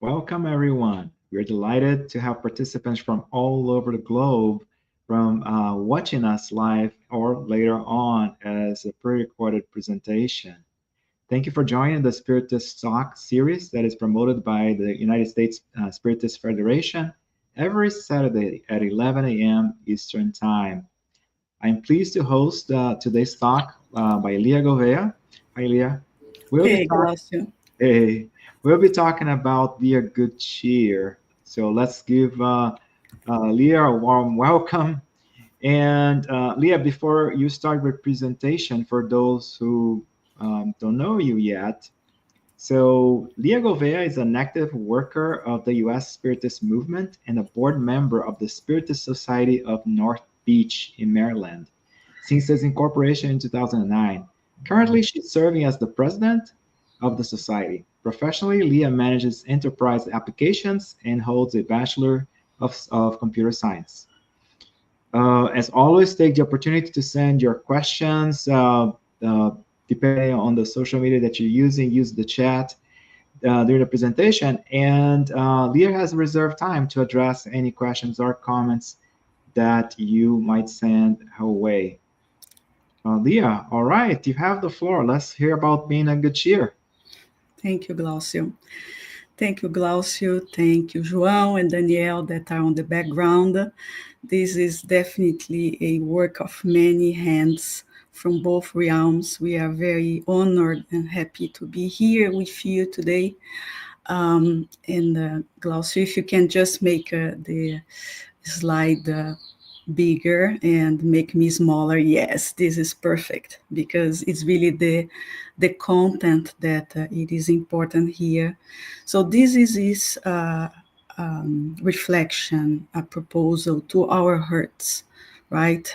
Welcome, everyone. We're delighted to have participants from all over the globe from watching us live or later on as a pre-recorded presentation. Thank you for joining the Spiritist Talk series that is promoted by the United States Spiritist Federation every Saturday at 11 a.m. Eastern Time. I'm pleased to host today's talk by Lia Gouveia. Hi, Lia. We'll be Hey, talking. Glaucio. Hey, we'll be talking about Be a Good Cheer. So let's give Leah a warm welcome. And Leah, before you start your presentation, for those who don't know you yet, so Lia Gouveia is an active worker of the US Spiritist movement and a board member of the Spiritist Society of North Beach in Maryland since its incorporation in 2009. Currently, she's serving as the president of the society. Professionally, Lia manages enterprise applications and holds a Bachelor of Computer Science. As always, take the opportunity to send your questions. Uh, Depending on the social media that you're using, use the chat during the presentation. And Leah has reserved time to address any questions or comments that you might send her way. Leah, all right, you have the floor. Let's hear about being a good cheer. Thank you, Glaucio. Thank you, Glaucio. Thank you, João and Danielle that are on the background. This is definitely a work of many hands from both realms. We are very honored and happy to be here with you today. And Glaucio, if you can just make the slide bigger and make me smaller. Yes, this is perfect because it's really the content that it is important here. So this is reflection, a proposal to our hearts, right?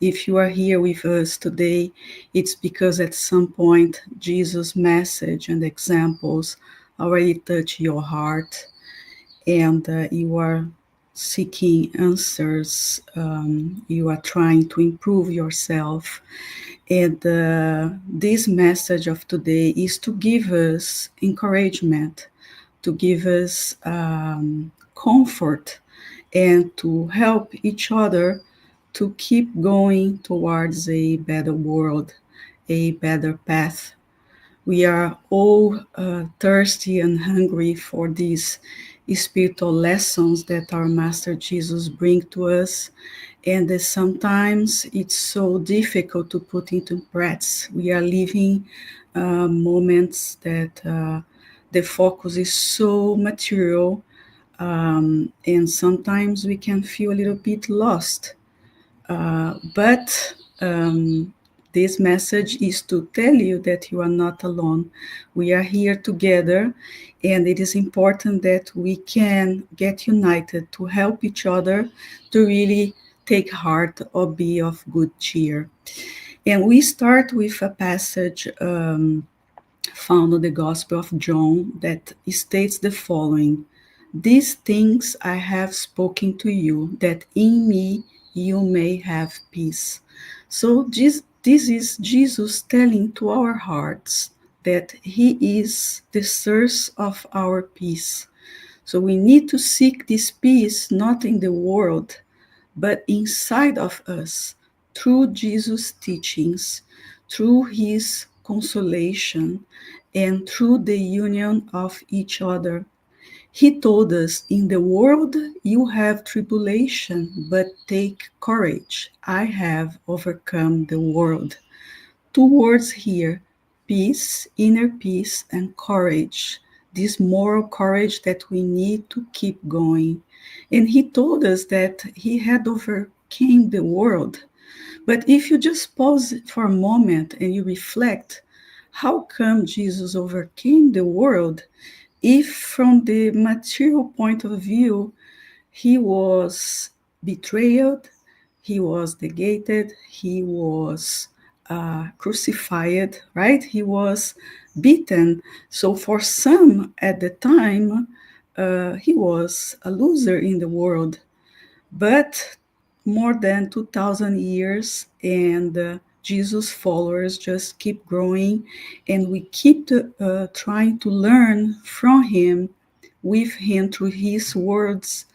If you are here with us today, it's because at some point Jesus' message and examples already touch your heart, and you are seeking answers, you are trying to improve yourself. And this message of today is to give us encouragement, to give us comfort, and to help each other to keep going towards a better world, a better path. We are all thirsty and hungry for these spiritual lessons that our Master Jesus bring to us, and that sometimes it's so difficult to put into practice. We are living moments that the focus is so material, and sometimes we can feel a little bit lost. But this message is to tell you that you are not alone. We are here together, and it is important that we can get united to help each other to really take heart or be of good cheer. And we start with a passage found in the Gospel of John that states the following: These things I have spoken to you, that in me you may have peace. So this is Jesus telling to our hearts that He is the source of our peace. So we need to seek this peace not in the world, but inside of us, through Jesus' teachings, through His consolation, and through the union of each other. He told us, In the world you have tribulation, but take courage. I have overcome the world. Two words here: peace, inner peace, and courage. This moral courage that we need to keep going. And he told us that he had overcame the world. But if you just pause for a moment and you reflect, how come Jesus overcame the world? If from the material point of view, he was betrayed, he was negated, he was crucified, right? He was beaten. So for some at the time, he was a loser in the world. But more than 2,000 years, and Jesus' followers just keep growing, and we keep trying to learn from him. with him through his words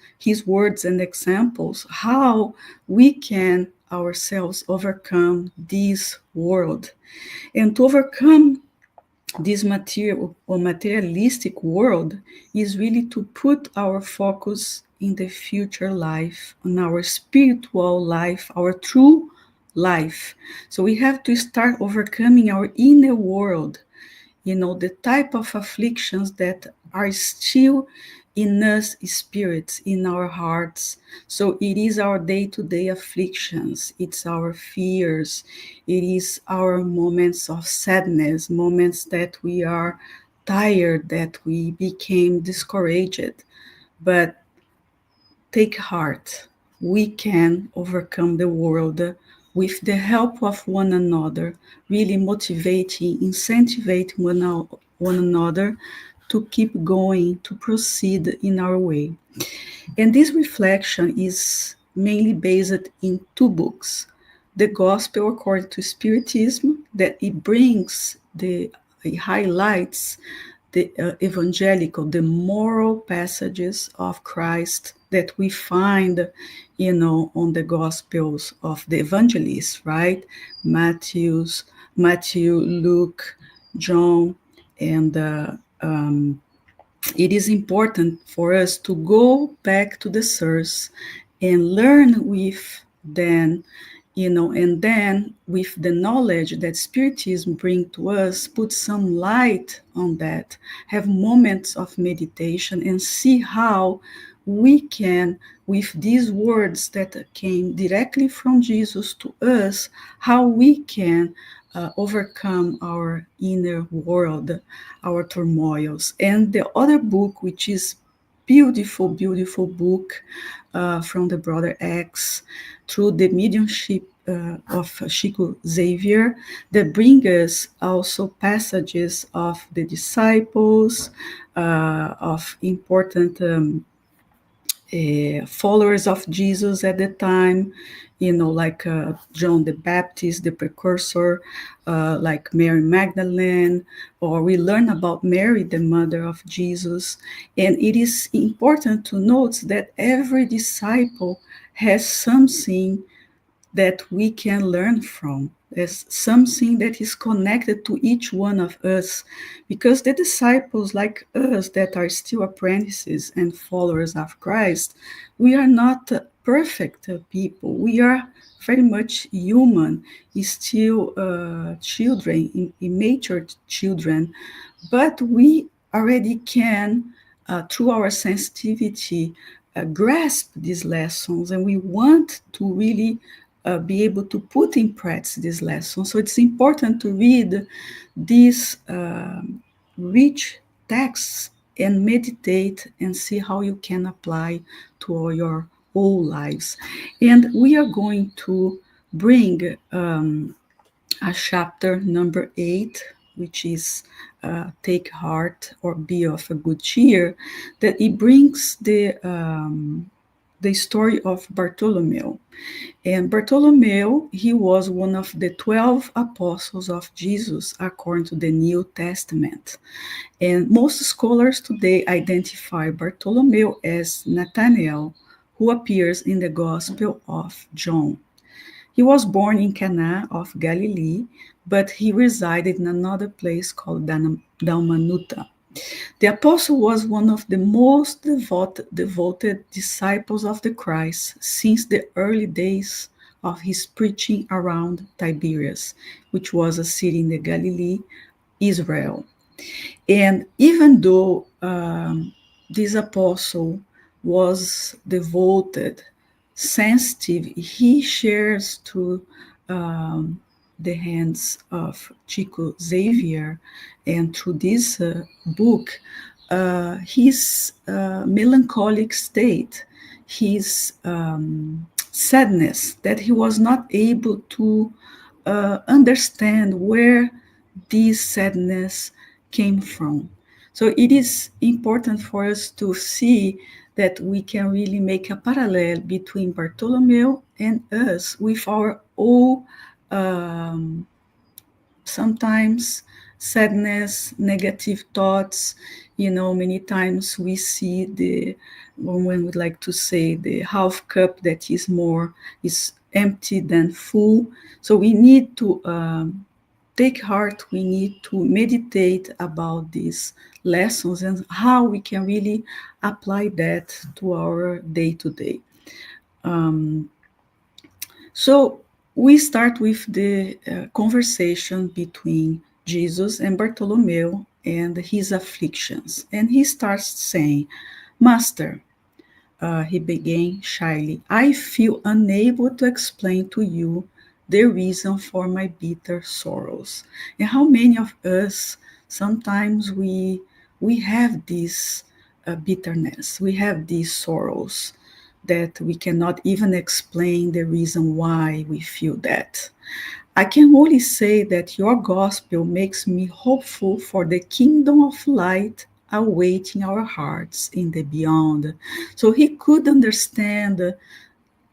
and examples, how we can ourselves overcome this world. And to overcome this material or materialistic world is really to put our focus in the future life, on our spiritual life, our true life. So we have to start overcoming our inner world, the type of afflictions that are still in us spirits, in our hearts. So it is our day-to-day afflictions, it's our fears, it is our moments of sadness, moments that we are tired, that we became discouraged. But take heart, we can overcome the world with the help of one another, really motivating, incentivate one another to keep going, to proceed in our way. And this reflection is mainly based in two books. The Gospel According to Spiritism, that it highlights the evangelical, the moral passages of Christ that we find, on the Gospels of the evangelists, right? Matthew, Luke, John, and it is important for us to go back to the source and learn with them, and then with the knowledge that Spiritism brings to us, put some light on that, have moments of meditation and see how we can, with these words that came directly from Jesus to us, how we can overcome our inner world, our turmoils. And the other book, which is beautiful, beautiful book from the brother X, through the mediumship of Chico Xavier, that bring us also passages of the disciples, of important followers of Jesus at the time, like John the Baptist, the precursor, like Mary Magdalene, or we learn about Mary, the mother of Jesus. And it is important to note that every disciple has something that we can learn from. There's something that is connected to each one of us, because the disciples, like us, that are still apprentices and followers of Christ, we are not perfect people. We are very much human, still children, immature children, but we already can, through our sensitivity, grasp these lessons, and we want to really be able to put in practice these lessons. So it's important to read these rich texts and meditate and see how you can apply to all your whole lives. And we are going to bring a chapter number 8, which is Take Heart or Be of a Good Cheer, that it brings the story of Bartholomew. And Bartholomew, he was one of the 12 apostles of Jesus according to the New Testament. And most scholars today identify Bartholomew as Nathanael, who appears in the Gospel of John. He was born in Cana of Galilee, but he resided in another place called Dalmanuta. The apostle was one of the most devoted disciples of the Christ since the early days of his preaching around Tiberias, which was a city in the Galilee, Israel. And even though this apostle was devoted, sensitive, he shares through the hands of Chico Xavier and through this book his melancholic state, his sadness, that he was not able to understand where this sadness came from. So it is important for us to see that we can really make a parallel between Bartholomew and us with our own sometimes sadness, negative thoughts. Many times we see the, when we like to say, the half cup that is empty than full. So we need to take heart, we need to meditate about these lessons and how we can really apply that to our day to day. So we start with the conversation between Jesus and Bartholomew and his afflictions. And he starts saying, Master, he began shyly, I feel unable to explain to you the reason for my bitter sorrows. And how many of us sometimes we have this bitterness, we have these sorrows that we cannot even explain the reason why we feel that. I can only say that your gospel makes me hopeful for the kingdom of light awaiting our hearts in the beyond. So he could understand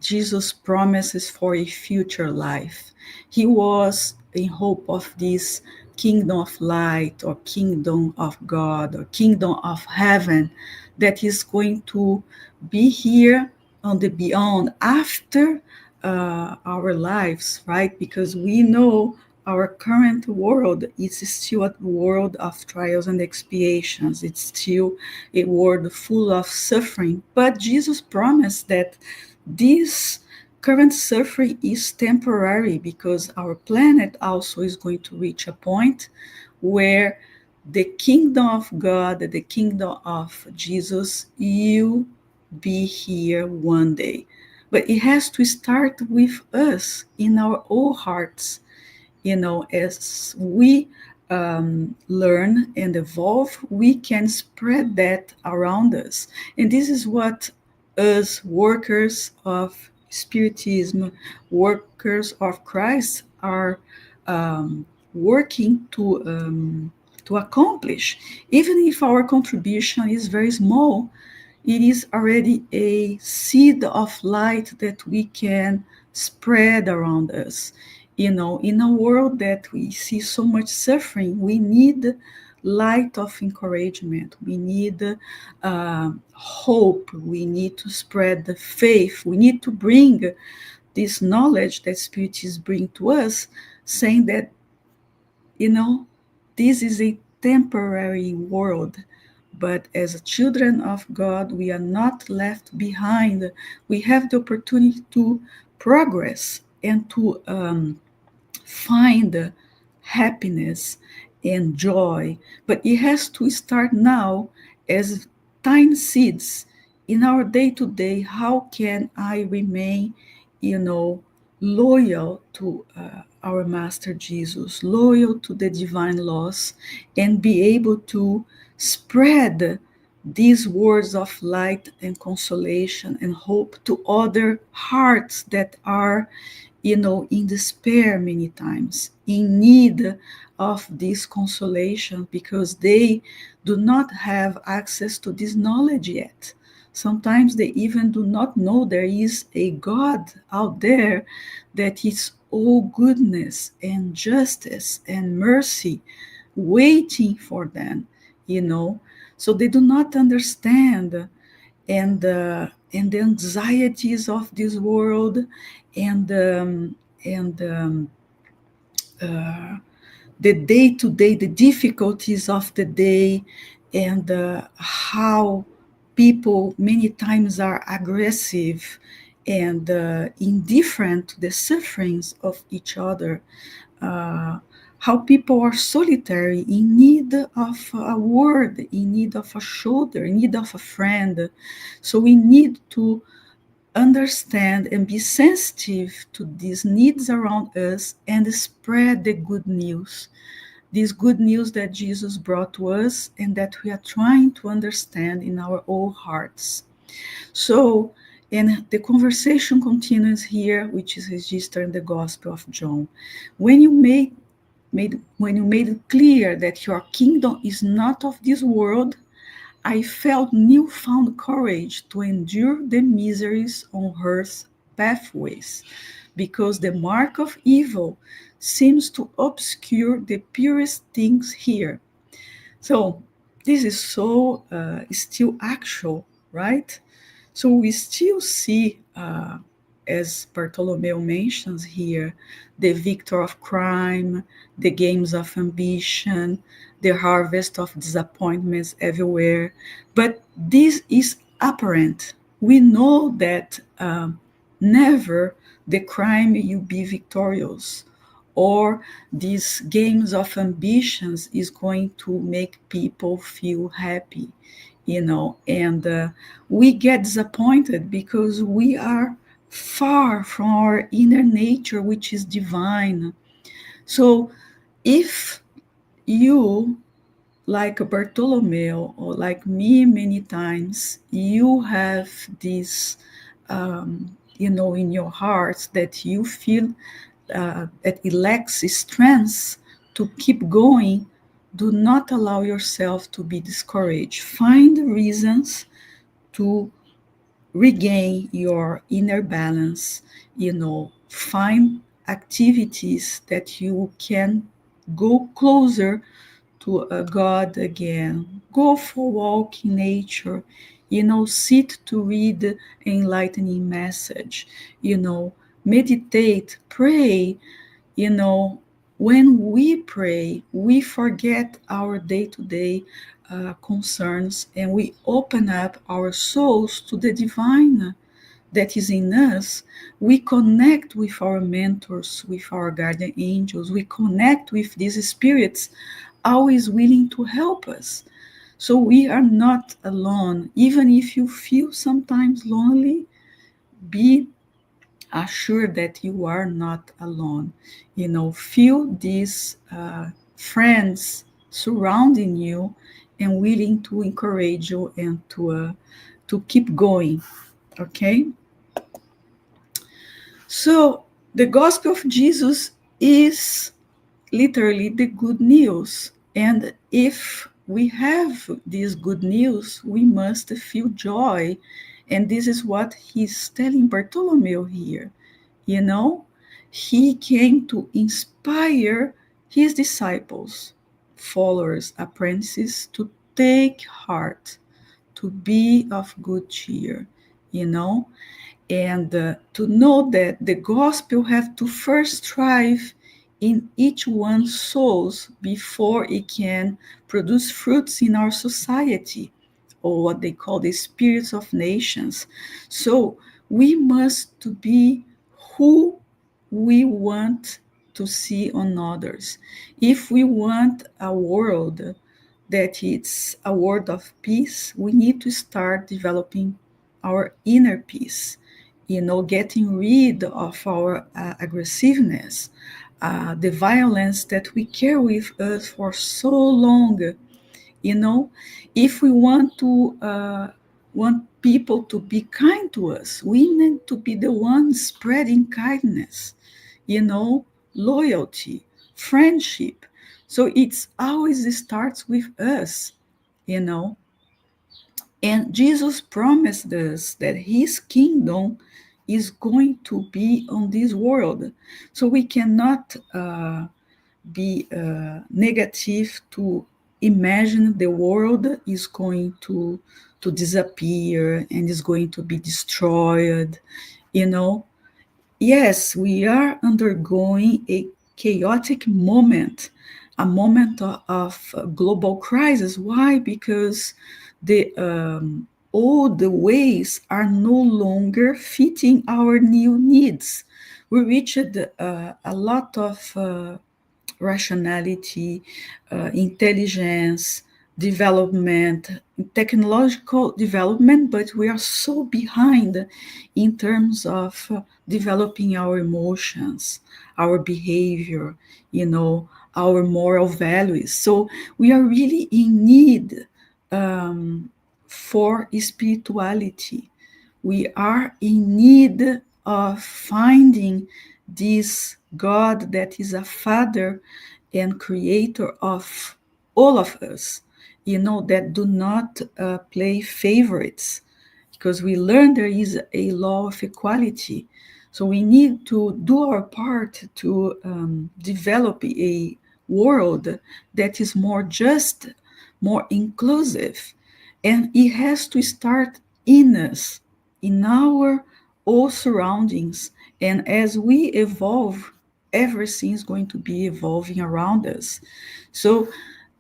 Jesus' promises for a future life. He was in hope of this kingdom of light or kingdom of God or kingdom of heaven that is going to be here on the beyond after our lives, right? Because we know our current world is still a world of trials and expiations. It's still a world full of suffering. But Jesus promised that this current suffering is temporary because our planet also is going to reach a point where the kingdom of God, the kingdom of Jesus, will be here one day. But it has to start with us in our own hearts. As we learn and evolve, we can spread that around us. And this is what us workers of Spiritism, workers of Christ, are working to accomplish. Even if our contribution is very small, it is already a seed of light that we can spread around us. In a world that we see so much suffering, we need light of encouragement. We need hope. We need to spread the faith. We need to bring this knowledge that spiritists bring to us, saying that, you know, this is a temporary world, but as children of God, we are not left behind. We have the opportunity to progress and to find happiness and joy. But it has to start now as tiny seeds in our day to day. How can I remain, loyal to our Master Jesus, loyal to the divine laws, and be able to spread these words of light and consolation and hope to other hearts that are, in despair many times, in need of this consolation because they do not have access to this knowledge yet. Sometimes they even do not know there is a God out there that is all goodness and justice and mercy waiting for them, So they do not understand, and the anxieties of this world, and the day to day, the difficulties of the day, and how people many times are aggressive and indifferent to the sufferings of each other. Uh, how people are solitary, in need of a word, in need of a shoulder, in need of a friend. So we need to understand and be sensitive to these needs around us and spread the good news. This good news that Jesus brought to us and that we are trying to understand in our own hearts. So, and the conversation continues here, which is registered in the Gospel of John. When you made it clear that your kingdom is not of this world, I felt newfound courage to endure the miseries on earth's pathways, because the mark of evil seems to obscure the purest things here. So this is so still actual, right? So we still see, as Bartholomew mentions here, the victor of crime, the games of ambition, the harvest of disappointments everywhere. But this is apparent. We know that never the crime will be victorious, or these games of ambitions is going to make people feel happy, and we get disappointed because we are far from our inner nature, which is divine. So if you, like Bartholomew or like me, many times you have this, in your heart, that you feel that it lacks strength to keep going, do not allow yourself to be discouraged. Find reasons to regain your inner balance. Find activities that you can go closer to God again. Go for a walk in nature. Sit to read an enlightening message. Meditate, pray. you know, when we pray, we forget our day to day concerns, and we open up our souls to the divine that is in us. We connect with our mentors, with our guardian angels. We connect with these spirits, always willing to help us. So we are not alone. Even if you feel sometimes lonely, be assured that you are not alone. Feel these friends surrounding you and willing to encourage you and to keep going. Okay? So the gospel of Jesus is literally the good news. And if we have this good news, we must feel joy. And this is what he's telling Bartholomew here. You know, he came to inspire his disciples, followers, apprentices to take heart, to be of good cheer, you know, and to know that the gospel have to first thrive in each one's souls before it can produce fruits in our society, or what they call the spirits of nations. So we must to be who we want to see on others. If we want a world that it's a world of peace, we need to start developing our inner peace, getting rid of our aggressiveness, the violence that we carry with us for so long. you know if we want people to be kind to us, we need to be the ones spreading kindness, loyalty, friendship. So it's always starts with us, you know and Jesus promised us that his kingdom is going to be on this world. So we cannot be negative to imagine the world is going to disappear and is going to be destroyed. You know, yes, we are undergoing a chaotic moment, a moment of global crisis. Why? Because the old ways are no longer fitting our new needs. We reached a lot of rationality, intelligence, development, technological development, but we are so behind in terms of developing our emotions, our behavior, our moral values. So we are really in need for spirituality. We are in need of finding this God that is a father and creator of all of us, that do not play favorites, because we learn there is a law of equality. So we need to do our part to develop a world that is more just, more inclusive, and it has to start in us, in our all surroundings. And as we evolve, everything is going to be evolving around us. So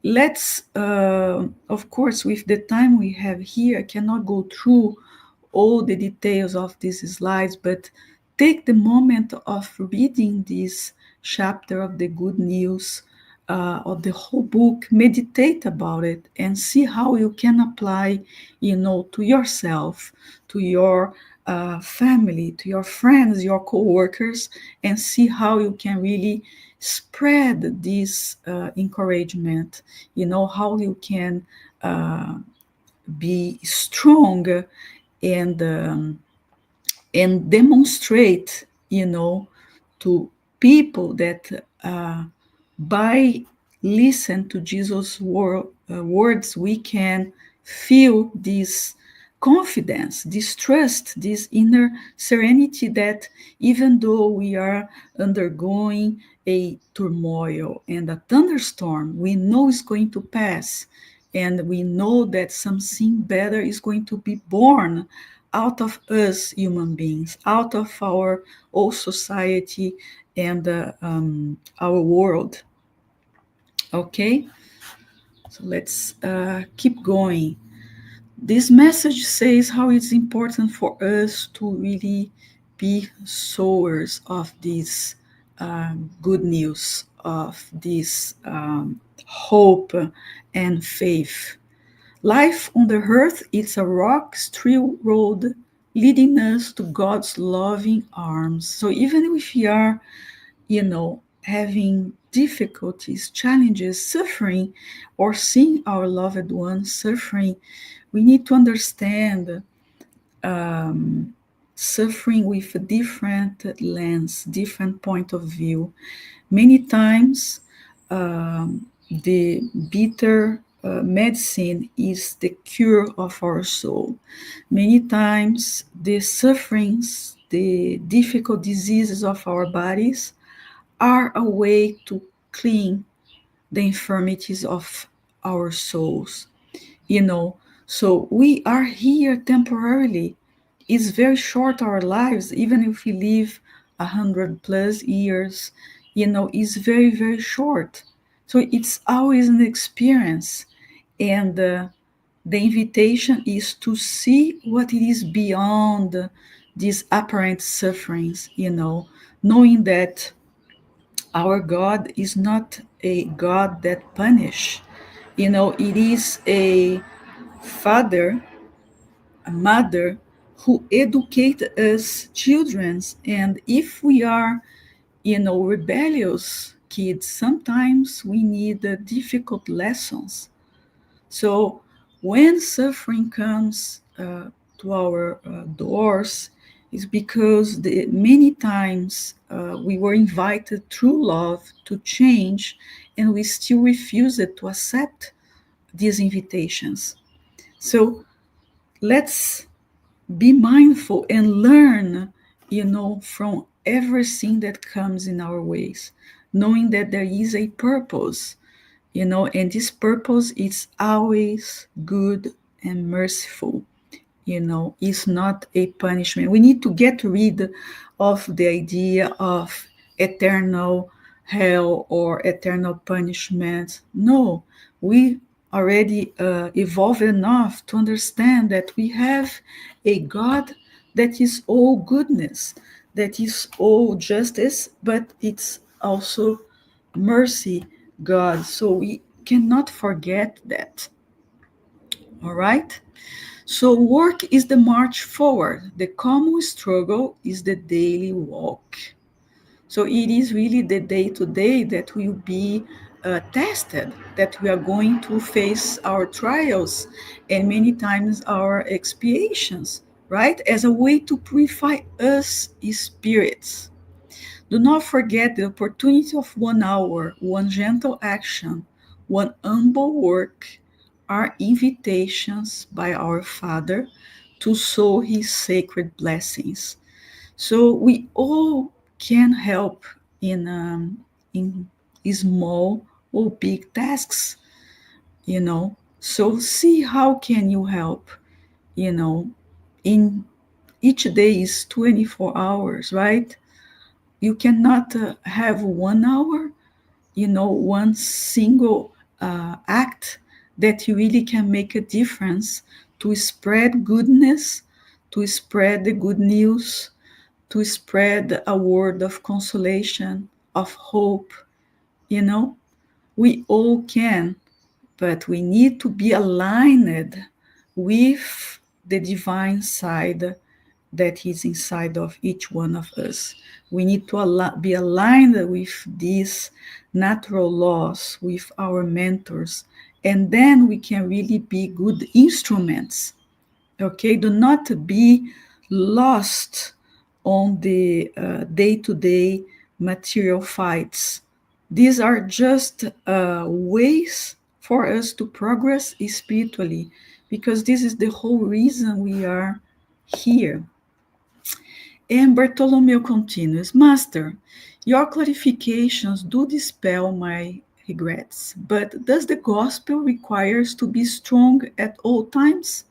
let's, of course, with the time we have here, I cannot go through all the details of these slides, but take the moment of reading this chapter of the Good News, of the whole book, meditate about it, and see how you can apply, to yourself, to your family, to your friends, your co-workers, and see how you can really spread this encouragement. How you can be strong and demonstrate, to people that by listen to Jesus' words, we can feel this confidence, this trust, this inner serenity that even though we are undergoing a turmoil and a thunderstorm, we know it's going to pass. And we know that something better is going to be born out of us human beings, out of our whole society and our world. Okay, so let's keep going. This message says how it's important for us to really be sowers of this good news, of this hope and faith. Life on the earth is a rock strewn road leading us to God's loving arms. So even if we are, having difficulties, challenges, suffering, or seeing our loved ones suffering, we need to understand suffering with a different lens, different point of view. Many times, the bitter medicine is the cure of our soul. Many times, the sufferings, the difficult diseases of our bodies are a way to clean the infirmities of our souls. you know so we are here temporarily. It's very short, our lives, even if we live 100+ years, it's very, very short. So it's always an experience. And the invitation is to see what it is beyond these apparent sufferings, knowing that our God is not a God that punish. It is a father, a mother who educate us children. And if we are, rebellious kids, sometimes we need difficult lessons. So when suffering comes to our doors, is because many times we were invited through love to change, and we still refuse it to accept these invitations. So let's be mindful and learn, from everything that comes in our ways, knowing that there is a purpose, and this purpose is always good and merciful. Is not a punishment. We need to get rid of the idea of eternal hell or eternal punishment. No, we already evolved enough to understand that we have a God that is all goodness, that is all justice, but it's also mercy, God. So we cannot forget that. All right? So work is the march forward. The common struggle is the daily walk. So it is really the day to day that will be tested, that we are going to face our trials and many times our expiations, right? As a way to purify us spirits. Do not forget the opportunity of 1 hour, one gentle action, one humble work are invitations by our Father to sow His sacred blessings. So we all can help in small or big tasks, you know. So see how can you help, you know, in each day is 24 hours, right? You cannot have 1 hour, one single act that you really can make a difference to spread goodness, to spread the good news, to spread a word of consolation, of hope. You know, we all can, but we need to be aligned with the divine side that is inside of each one of us. We need to be aligned with these natural laws, with our mentors, and then we can really be good instruments. Okay, do not be lost on the day to day material fights. These are just ways for us to progress spiritually, because this is the whole reason we are here. And Bartholomew continues, Master, your clarifications do dispel my regrets, but does the gospel require us to be strong at all times?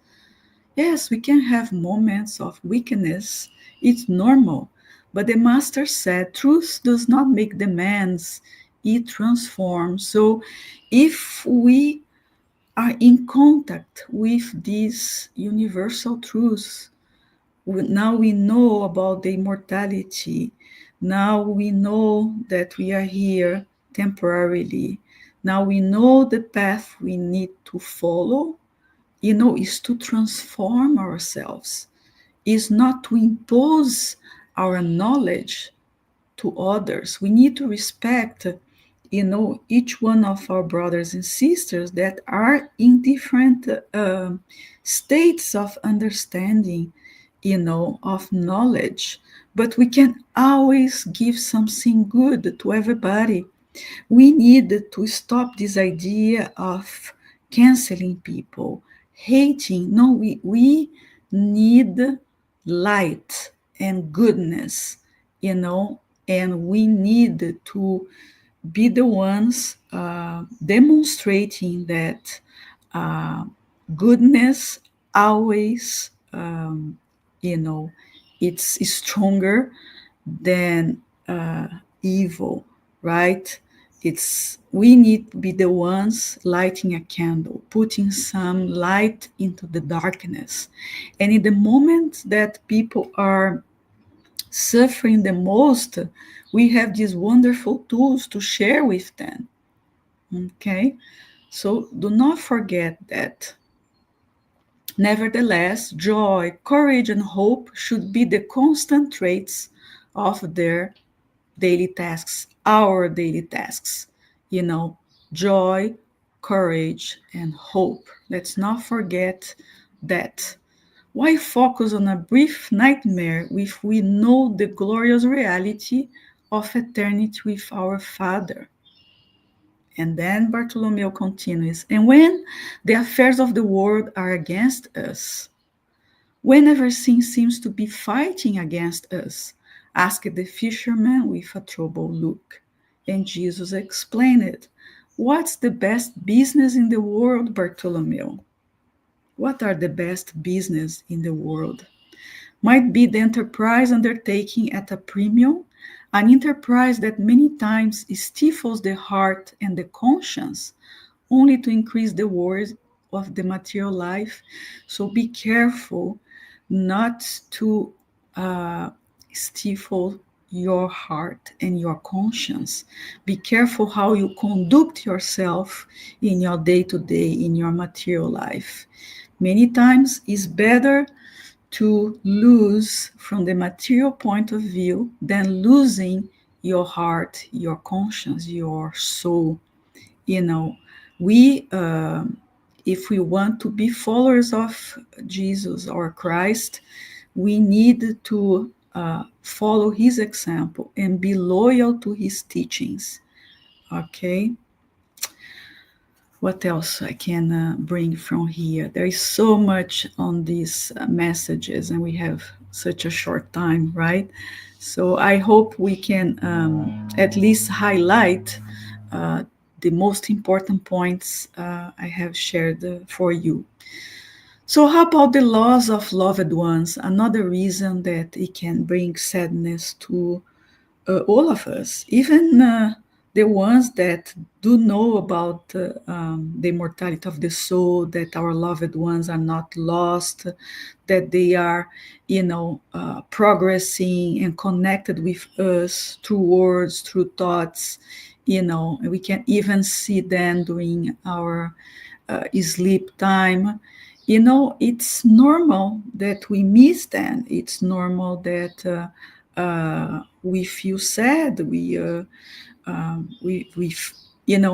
Yes, we can have moments of weakness. It's normal. But the master said truth does not make demands, it transforms. So if we are in contact with these universal truths, now we know about the immortality. Now we know that we are here temporarily. Now we know the path we need to follow, is to transform ourselves, is not to impose our knowledge to others. We need to respect, each one of our brothers and sisters that are in different states of understanding, of knowledge. But we can always give something good to everybody. We need to stop this idea of canceling people, hating. No, we need light and goodness, and we need to be the ones demonstrating that uh, goodness always, you know, it's stronger than evil, right? It's we need to be the ones lighting a candle, putting some light into the darkness. And in the moment that people are suffering the most, we have these wonderful tools to share with them. Okay? So do not forget that. Nevertheless, joy, courage, and hope should be the constant traits of their daily tasks, our daily tasks. You know, joy, courage, and hope. Let's not forget that. Why focus on a brief nightmare if we know the glorious reality of eternity with our Father? And then Bartholomew continues, and when the affairs of the world are against us, whenever sin seems to be fighting against us, ask the fisherman with a troubled look. And Jesus explained it. What's the best business in the world, Bartholomew? What are the best business in the world? Might be the enterprise undertaking at a premium, an enterprise that many times stifles the heart and the conscience, only to increase the worries of the material life. So be careful not to uh, stifle your heart and your conscience. Be careful how you conduct yourself in your day to day, in your material life. Many times it's better to lose from the material point of view than losing your heart, your conscience, your soul. You know, we, if we want to be followers of Jesus or Christ, we need to follow his example and be loyal to his teachings. Okay. What else I can bring from here? There is so much on these messages, and we have such a short time, right? So I hope we can at least highlight uh, the most important points I have shared for you. So, how about the loss of loved ones? Another reason that it can bring sadness to all of us, even the ones that do know about the immortality of the soul, that our loved ones are not lost, that they are, progressing and connected with us through words, through thoughts, and we can even see them during our sleep time. It's normal that we miss them. It's normal that we feel sad. We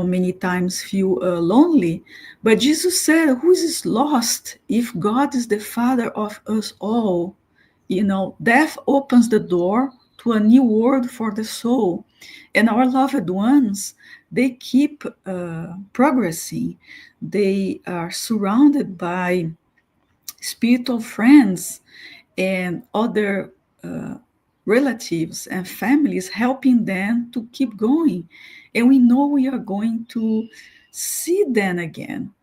many times feel lonely. But Jesus said, "Who is lost if God is the Father of us all?" Death opens the door to a new world for the soul, and our loved ones, they keep progressing. They are surrounded by spiritual friends and other uh, relatives and families helping them to keep going. And we know we are going to see them again.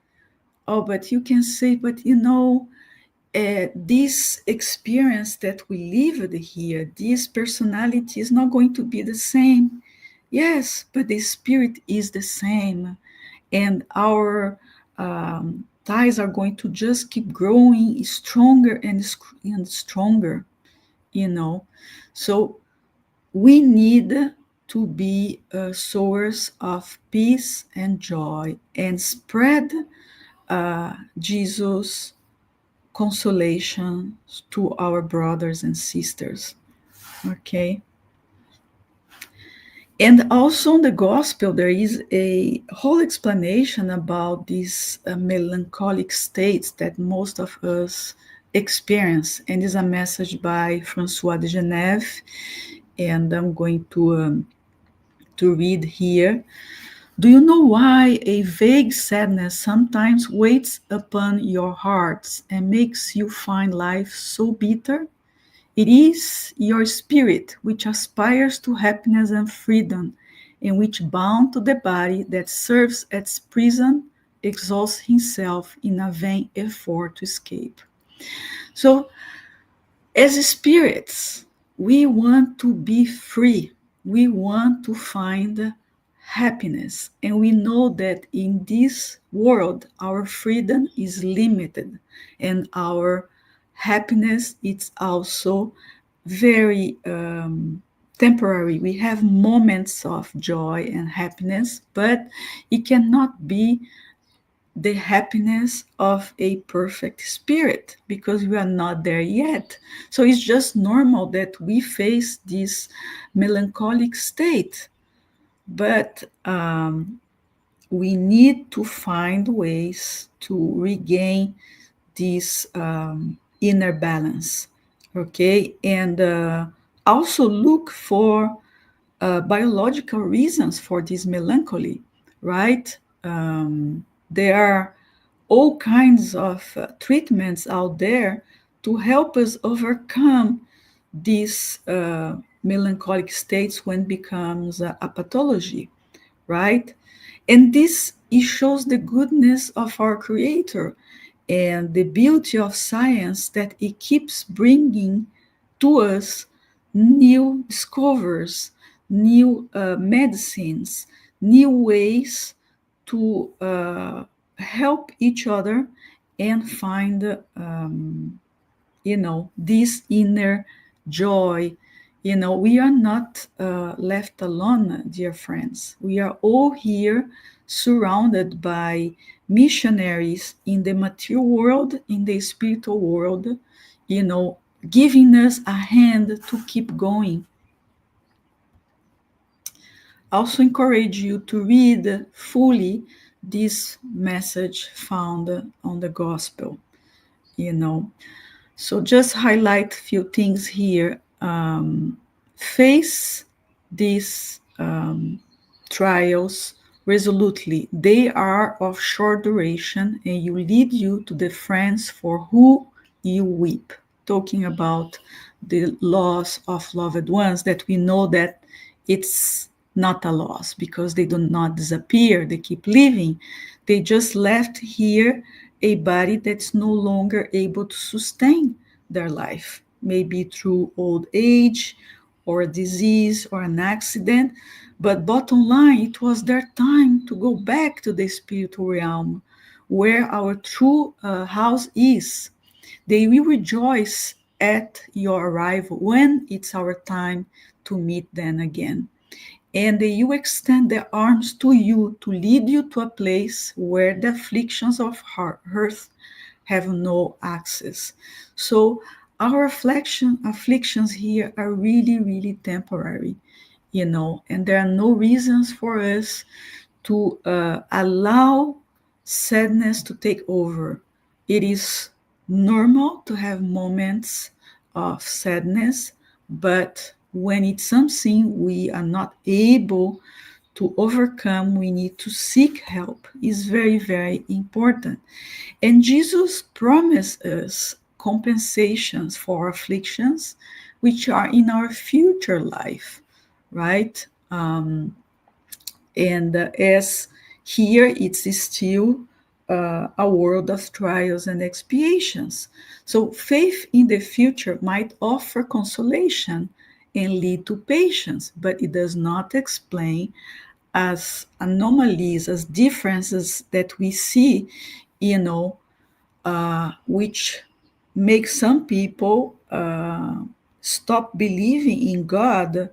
Oh, but you can say, but this experience that we lived here, this personality is not going to be the same. Yes, but the spirit is the same, and our ties are going to just keep growing stronger and stronger. you know. So we need to be a source of peace and joy and spread Jesus' consolation to our brothers and sisters. Okay. And also in the gospel, there is a whole explanation about these melancholic states that most of us experience. And is a message by Francois de Genève. And I'm going to read here. Do you know why a vague sadness sometimes waits upon your hearts and makes you find life so bitter? It is your spirit which aspires to happiness and freedom, and which, bound to the body that serves as prison, exhausts himself in a vain effort to escape. So, as spirits, we want to be free. We want to find happiness. And we know that in this world, our freedom is limited and our happiness is also very temporary. We have moments of joy and happiness, but it cannot be the happiness of a perfect spirit because we are not there yet. So it's just normal that we face this melancholic state, but we need to find ways to regain this inner balance. Okay, and also look for biological reasons for this melancholy, right? There are all kinds of treatments out there to help us overcome these melancholic states when it becomes a pathology, right? And this it shows the goodness of our Creator and the beauty of science that it keeps bringing to us new discoveries, new medicines, new ways to help each other and find this inner joy. We are not left alone, dear friends. We are all here surrounded by missionaries in the material world, in the spiritual world, giving us a hand to keep going. Also encourage you to read fully this message found on the gospel. So just highlight a few things here. Face these trials resolutely. They are of short duration and you lead you to the friends for who you weep. talking about the loss of loved ones, that we know that it's not a loss because they do not disappear, they keep living. They just left here a body that's no longer able to sustain their life, maybe through old age or a disease or an accident. But bottom line, it was their time to go back to the spiritual realm where our true house is. They will rejoice at your arrival when it's our time to meet them again. And they will extend their arms to you to lead you to a place where the afflictions of earth have no access. So our afflictions here are really, really temporary, and there are no reasons for us to allow sadness to take over. It is normal to have moments of sadness, but when it's something we are not able to overcome, we need to seek help. It's very, very important. And Jesus promised us compensations for afflictions which are in our future life, right? And as here it's still a world of trials and expiations. So faith in the future might offer consolation and lead to patience, but it does not explain as anomalies, as differences that we see, which make some people stop believing in God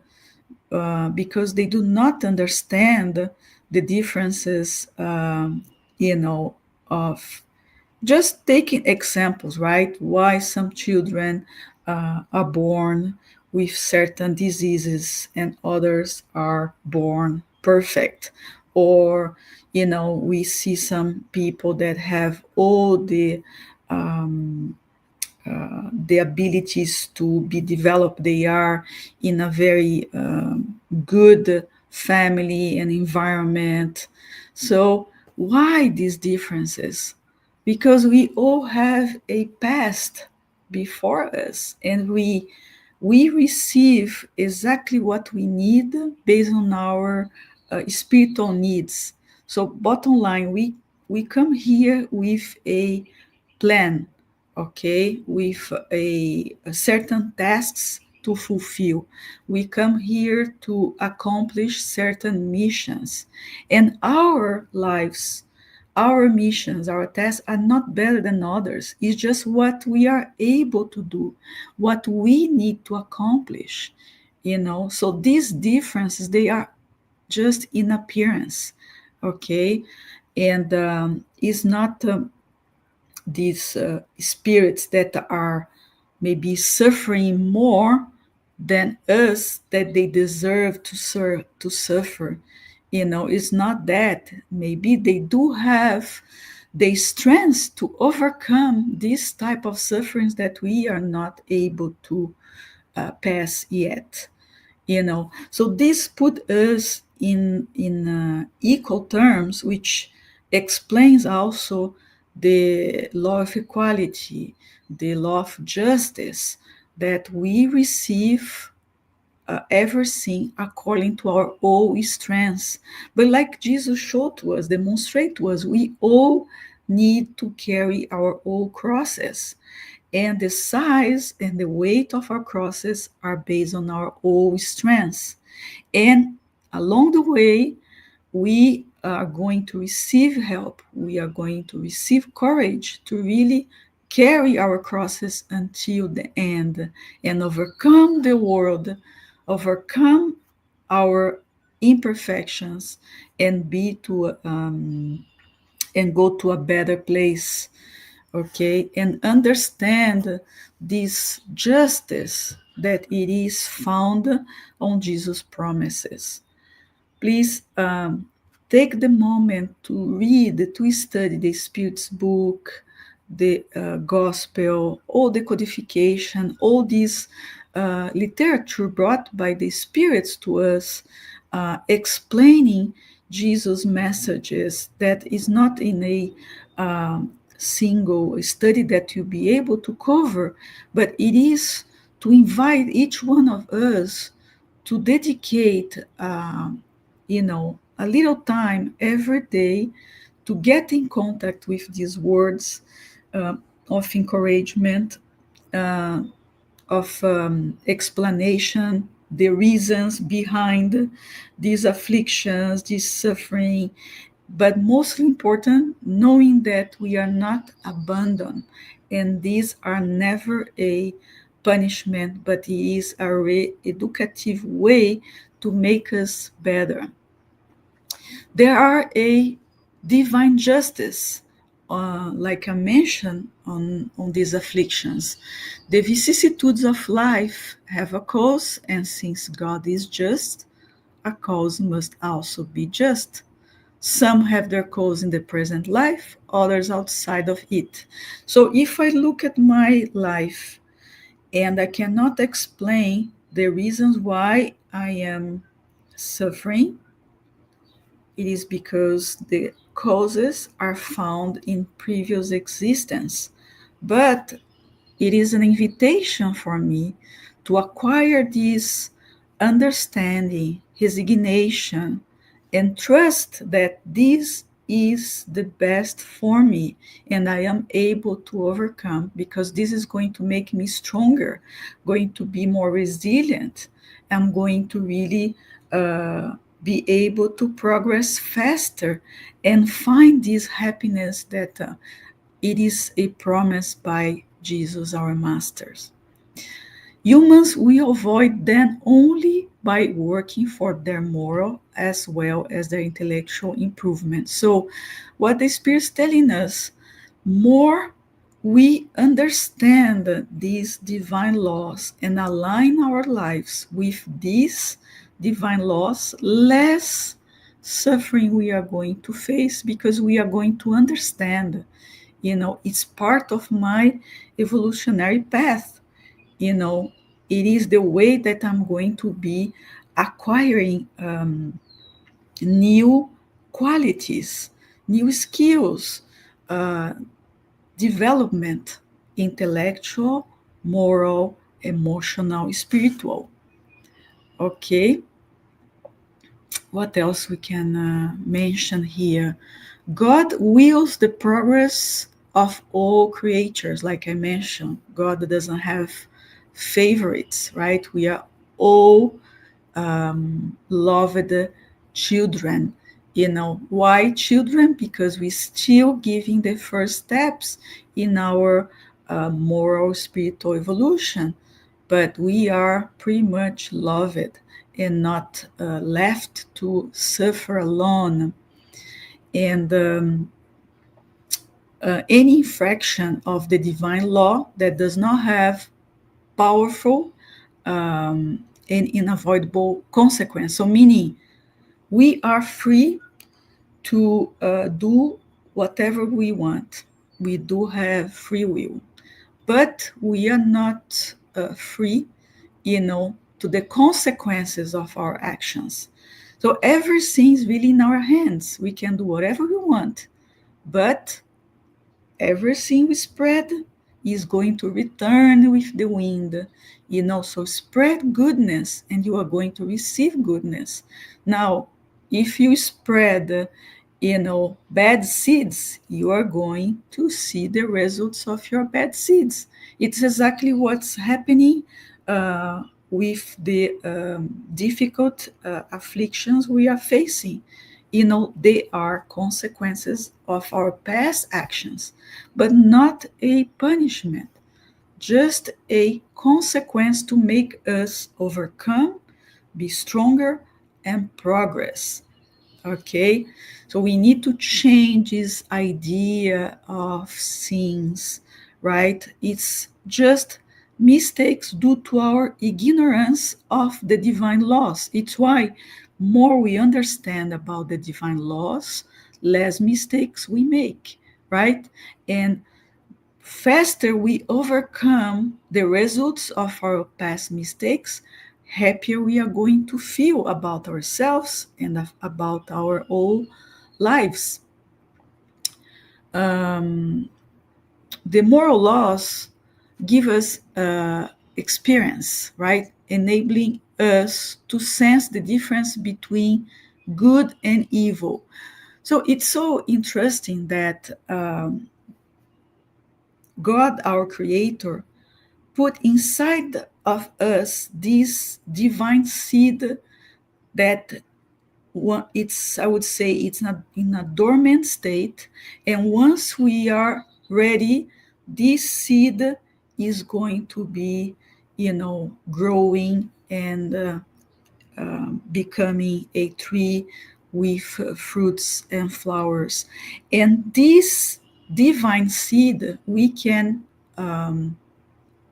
because they do not understand the differences, of just taking examples, right? Why some children are born with certain diseases and others are born perfect. Or, we see some people that have all the abilities to be developed. They are in a very good family and environment. So, why these differences? Because we all have a past before us, and we receive exactly what we need based on our spiritual needs. So, bottom line, we come here with a plan, okay, with a certain tasks to fulfill. We come here to accomplish certain missions, and our lives, our missions, our tasks are not better than others. It's just what we are able to do, what we need to accomplish. So these differences, they are just in appearance, okay, and it's not these spirits that are maybe suffering more than us, that they deserve to suffer. It's not that. Maybe they do have the strength to overcome this type of sufferings that we are not able to pass yet. So this put us in equal terms, which explains also the law of equality, the law of justice, that we receive everything according to our own strengths. But like Jesus showed to us, demonstrate to us, we all need to carry our own crosses, and the size and the weight of our crosses are based on our own strengths. And along the way, we are going to receive help. We are going to receive courage to really carry our crosses until the end and overcome the world, overcome our imperfections, and be to and go to a better place, okay, and understand this justice that it is found on Jesus' promises. Please take the moment to read, to study the Spirit's book, the gospel, all the codification, all this literature brought by the spirits to us, explaining Jesus' messages, that is not in a single study that you'll be able to cover, but it is to invite each one of us to dedicate, a little time every day to get in contact with these words uh, of encouragement, uh, of explanation, the reasons behind these afflictions, this suffering, but mostly important, knowing that we are not abandoned, and these are never a punishment, but it is a educative way to make us better. There are a divine justice, like I mentioned, on these afflictions. The vicissitudes of life have a cause, and since God is just, a cause must also be just. Some have their cause in the present life, others outside of it. So if I look at my life and I cannot explain the reasons why I am suffering, it is because the causes are found in previous existence. But it is an invitation for me to acquire this understanding, resignation, and trust that this is the best for me and I am able to overcome, because this is going to make me stronger, going to be more resilient. I'm going to really be able to progress faster and find this happiness that it is a promise by Jesus, our masters. Humans will avoid them only by working for their moral as well as their intellectual improvement. So, what the Spirit is telling us, more we understand these divine laws and align our lives with these divine laws, less suffering we are going to face, because we are going to understand, it's part of my evolutionary path. you know it is the way that I'm going to be acquiring new qualities, new skills, uh, development, intellectual, moral, emotional, spiritual. Okay, what else we can mention here? God wills the progress of all creatures. Like I mentioned, God doesn't have favorites, right? We are all loved children. Why children? Because we're still giving the first steps in our moral spiritual evolution, but we are pretty much loved and not left to suffer alone. And any infraction of the divine law that does not have powerful and unavoidable consequence. So, meaning we are free to do whatever we want. We do have free will, but we are not free, to the consequences of our actions. So everything is really in our hands. We can do whatever we want, but everything we spread is going to return with the wind. So spread goodness and you are going to receive goodness. Now, if you spread bad seeds, you are going to see the results of your bad seeds. It's exactly what's happening with the difficult afflictions we are facing. They are consequences of our past actions, but not a punishment, just a consequence to make us overcome, be stronger, and progress. Okay, so we need to change this idea of sins, right? It's just mistakes due to our ignorance of the divine laws. It's why more we understand about the divine laws, less mistakes we make, right? And faster we overcome the results of our past mistakes, happier we are going to feel about ourselves and about our whole lives. the moral laws give us experience, right? Enabling us to sense the difference between good and evil. So it's so interesting that God, our Creator, put inside of us this divine seed that it's, I would say, it's not in a dormant state, and once we are ready, this seed is going to be, growing and becoming a tree with fruits and flowers. And this divine seed we can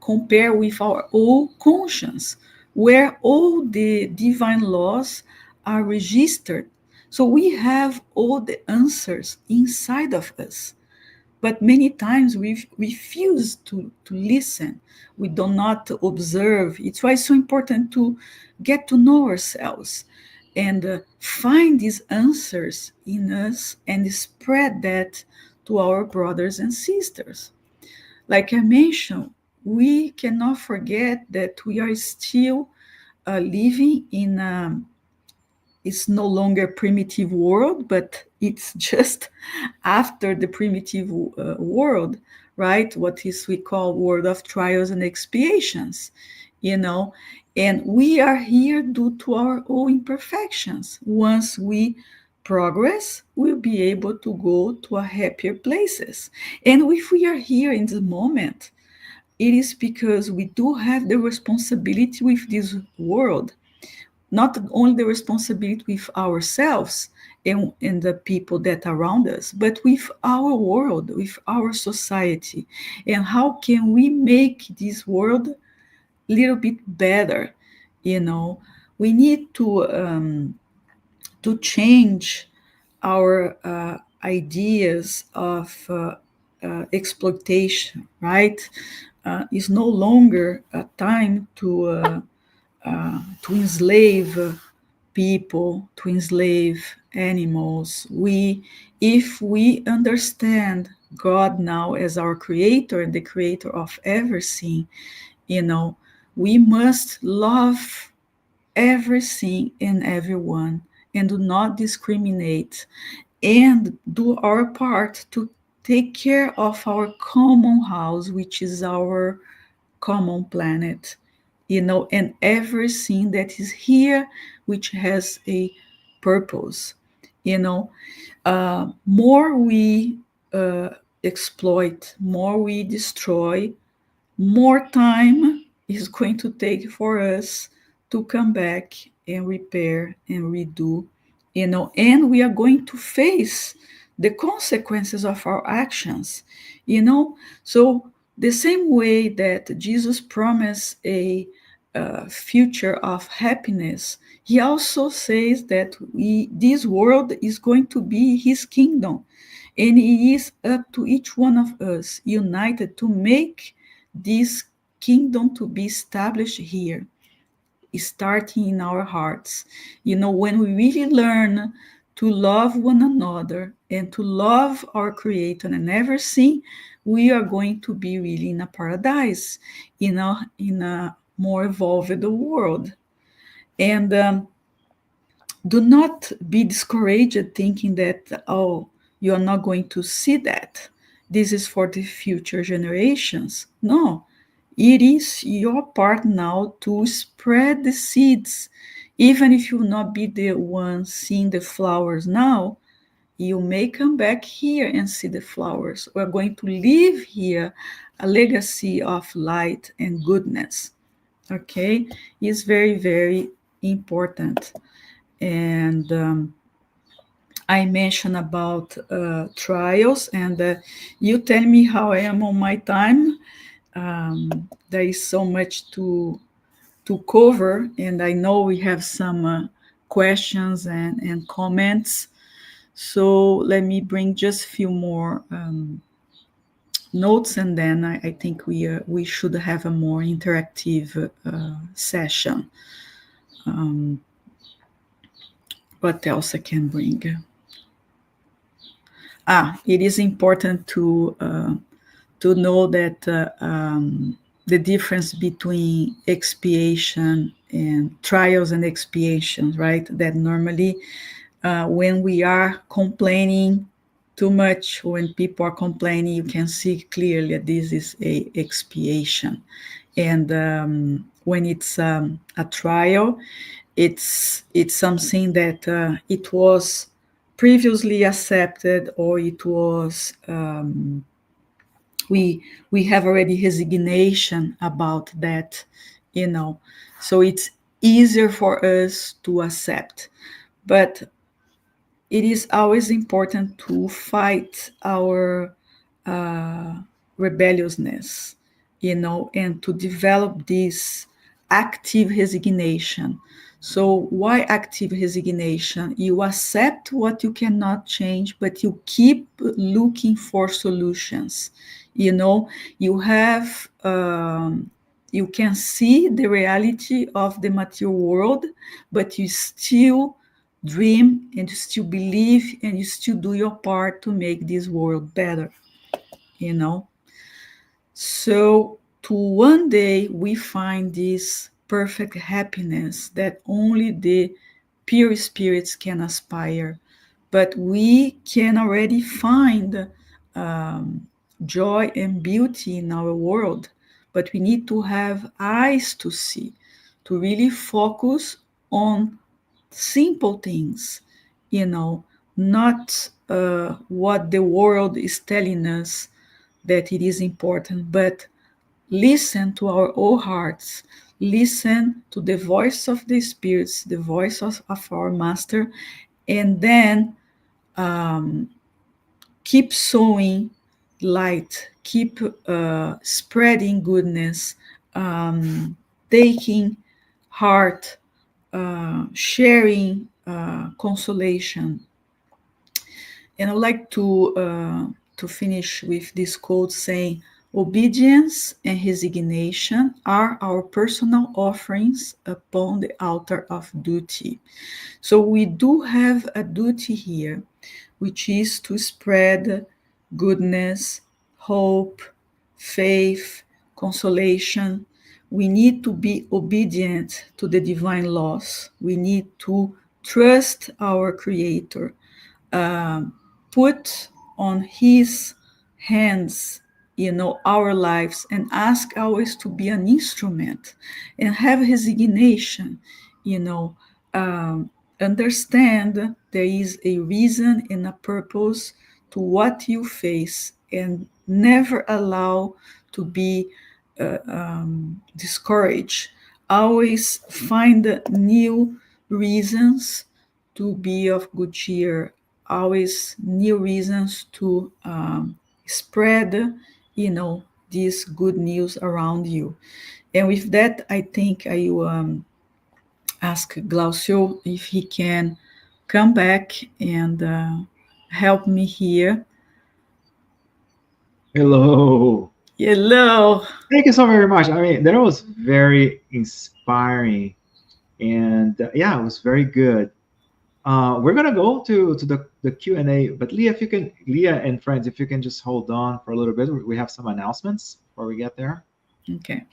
compare with our own conscience, where all the divine laws are registered. So we have all the answers inside of us. But many times we refuse to listen. We do not observe. It's why it's so important to get to know ourselves and find these answers in us and spread that to our brothers and sisters. Like I mentioned, we cannot forget that we are still living in it's no longer primitive world, but it's just after the primitive world, right? What is we call world of trials and expiations, you know, and we are here due to our own imperfections. Once we progress, we'll be able to go to a happier places. And if we are here in the moment, it is because we do have the responsibility with this world, not only the responsibility with ourselves and the people that are around us, but with our world, with our society. And how can we make this world a little bit better? You know, we need to change our ideas of exploitation, right? It's no longer a time to enslave people, to enslave animals. If we understand God now as our creator and the creator of everything, you know, we must love everything and everyone and do not discriminate and do our part to take care of our common house, which is our common planet, and everything that is here, which has a purpose. More we exploit, more we destroy, more time is going to take for us to come back and repair and redo, and we are going to face the consequences of our actions, so the same way that Jesus promised a future of happiness, he also says that this world is going to be his kingdom, and it is up to each one of us united to make this kingdom to be established here, starting in our hearts. When we really learn to love one another and to love our creator and everything, we are going to be really in a paradise, in a more evolved world. And do not be discouraged thinking that, oh, you are not going to see that. This is for the future generations. No, it is your part now to spread the seeds. Even if you will not be the one seeing the flowers now, you may come back here and see the flowers. We're going to leave here a legacy of light and goodness. Okay? It's very, very important. And I mentioned about trials, and you tell me how I am on my time. There is so much to cover, and I know we have some questions and comments. So let me bring just a few more notes, and then I think we should have a more interactive session. What else I can bring? It is important to know that the difference between expiation and trials and expiations, right? That normally when we are complaining too much, when people are complaining, you can see clearly that this is a expiation. And when it's a trial, it's something that it was previously accepted, or it was we have already resignation about that, you know. So it's easier for us to accept, but it is always important to fight our uh, rebelliousness, you know, and to develop this active resignation. So, why active resignation? You accept what you cannot change, but you keep looking for solutions. You know, you have, you can see the reality of the material world, but you still dream and you still believe and you still do your part to make this world better, you know. So to one day we find this perfect happiness that only the pure spirits can aspire, but we can already find um, joy and beauty in our world, but we need to have eyes to see, to really focus on simple things, you know, not what the world is telling us that it is important, but listen to our own hearts, listen to the voice of the spirits, the voice of our master, and then um, keep sowing light, keep spreading goodness, taking heart, sharing consolation. And I'd like to finish with this quote saying, "Obedience and resignation are our personal offerings upon the altar of duty." So we do have a duty here, which is to spread goodness, hope, faith, consolation. We need to be obedient to the divine laws. We need to trust our Creator, um, put on his hands, you know, our lives, and ask always to be an instrument and have resignation, you know. Understand there is a reason and a purpose to what you face, and never allow to be discouraged. Always find new reasons to be of good cheer, always new reasons to spread, you know, this good news around you. And with that, I think I will ask Glaucio if he can come back and help me here. Hello. Hello. Thank you so very much. I mean, that was very inspiring, and yeah, it was very good. We're gonna go to the Q&A, but Leah, if you can, Leah and friends, if you can just hold on for a little bit, we have some announcements before we get there. Okay.